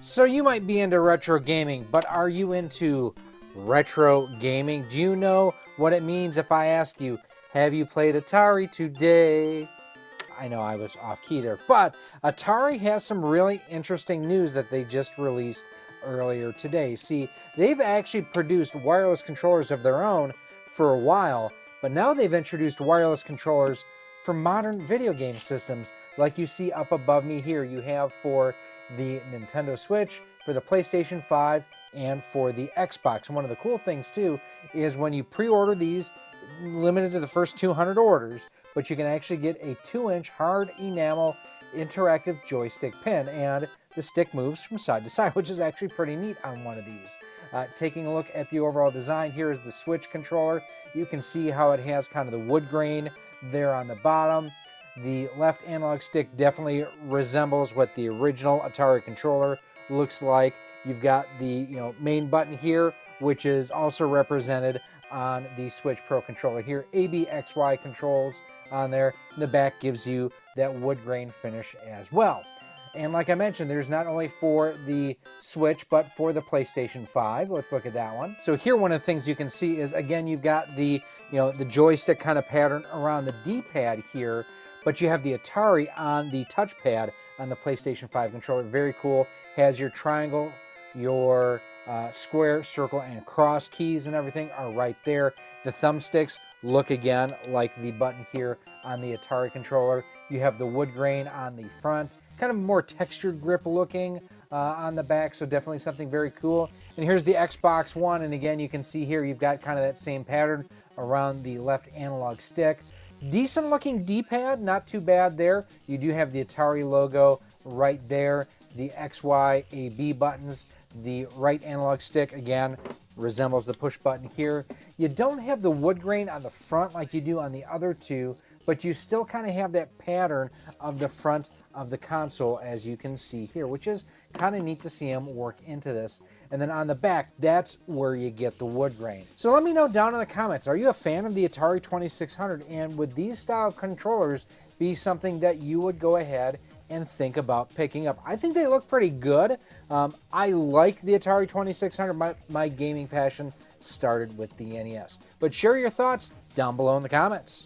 So you might be into retro gaming, but are you into retro gaming? Do you know what it means if I ask you, have you played Atari today? I know I was off key there, but Atari has some really interesting news that they just released earlier today. See, they've actually produced wireless controllers of their own for a while, but now they've introduced wireless controllers for modern video game systems, like you see up above me here. You have for the Nintendo Switch, for the PlayStation 5, and for the Xbox. And one of the cool things too is when you pre-order these, limited to the first 200 orders, but you can actually get a 2-inch hard enamel interactive joystick pin, and the stick moves from side to side, which is actually pretty neat on one of these. Taking a look at the overall design, here is the Switch controller. You can see how it has kind of the wood grain there on the bottom. The left analog stick definitely resembles what the original Atari controller looks like. You've got the main button here, which is also represented on the Switch Pro controller here. ABXY controls on there. The back gives you that wood grain finish as well. And like I mentioned, there's not only for the Switch, but for the PlayStation 5. Let's look at that one. So here, one of the things you can see is, again, you've got the joystick kind of pattern around the D-pad here, but you have the Atari on the touchpad on the PlayStation 5 controller. Very cool. Has your triangle, your square, circle, and cross keys and everything are right there. The thumbsticks look again like the button here on the Atari controller. You have the wood grain on the front, kind of more textured grip looking on the back, so definitely something very cool. And here's the Xbox One, and again, you can see here you've got kind of that same pattern around the left analog stick. Decent looking D-pad, not too bad there. You do have the Atari logo right there, the X, Y, A, B buttons. The right analog stick, again, resembles the push button here. You don't have the wood grain on the front like you do on the other two, but you still kind of have that pattern of the front of the console, as you can see here, which is kind of neat to see them work into this. And then on the back, that's where you get the wood grain. So let me know down in the comments, are you a fan of the Atari 2600, and would these style of controllers be something that you would go ahead and think about picking up? I think they look pretty good. I like the Atari 2600. My gaming passion started with the NES. But share your thoughts down below in the comments.